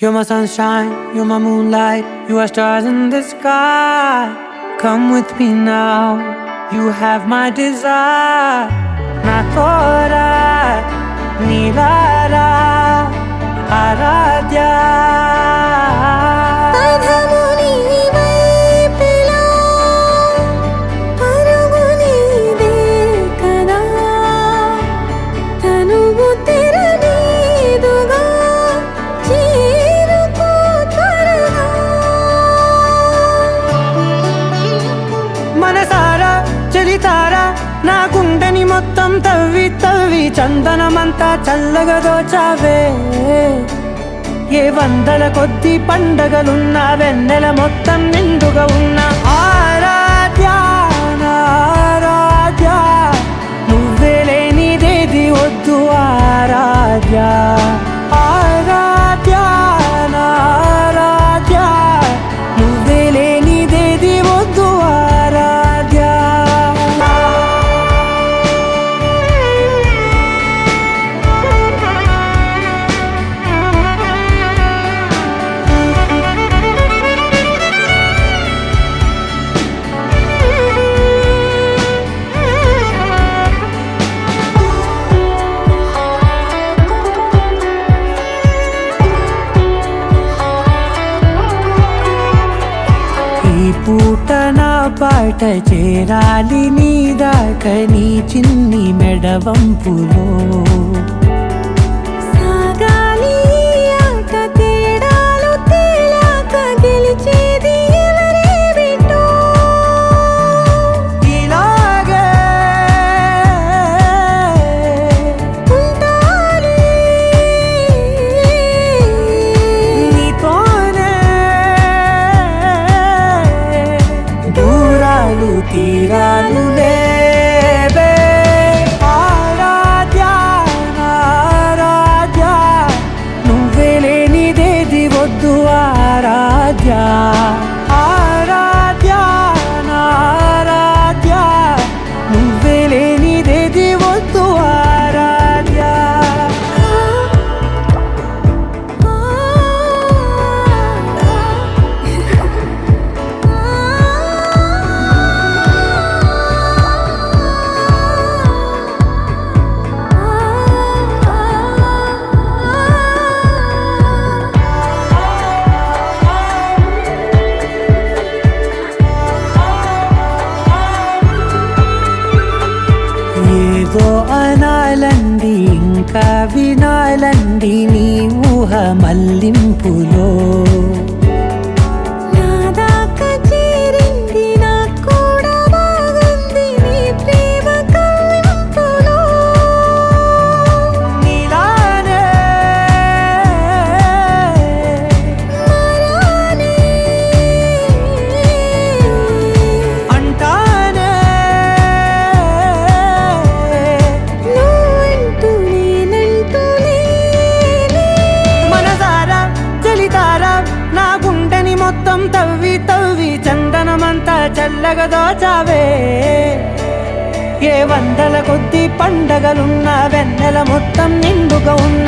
You're my sunshine, you're my moonlight, you are stars in the sky. Come with me now, you have my desire. Na tora, nilara, aradhya. మనసారా చలితారా నా గుండెని మొత్తం తవ్వి తవ్వి చందనమంతా చల్లగా దోచావే. ఏ వందల కొద్ది పండగలున్నా వెన్నెల మొత్తం నిండుగా ఉన్న ఆరాధ్య నా ఆరాధ్య, నువ్వే లేనిదేది వద్దు ఆరాధ్య. ఆరాధ్య నా ఆరాధ్య, నువ్వే లేనిదేది వద్దు ఆరాధ్య. ఈ పూట నా పాట చేరాలి నీ దాకా నీ చిన్ని మెడవంపులో. సాగాలి ఆట తేడాలు తేలాక గెలిచేది ఎవరే బిడ్డో. ఇలాగే ఉంటాలి నీతోనే దూరాలు తీరాలు లేవే. ఆరాధ్య నా ఆరాధ్య, నువ్వే లేనిదేది వద్దు ఆరాధ్య. ఆరాధ్య నా ఆరాధ్య, నువ్వే లేనిదేది వద్దు ఆరాధ్య. ఏదో అనాలండి ఇంకా వినాలండి నీ ఊహ మల్లింపులో. నా దాకా చేరింది నాకు కూడా బాగుంది నీ ప్రేమ కవ్వింపులో. నీలానే మరానే అంటానే నువ్వంటూ నేనంటూ లేనే. మనసారా చలితారా నా గుండెని మొత్తం తవ్వి తవ్వి చందనమంతా చల్లగా దోచావే. ఏ వందల కొద్ది పండగలున్నా వెన్నెల మొత్తం నిండుగా ఉన్న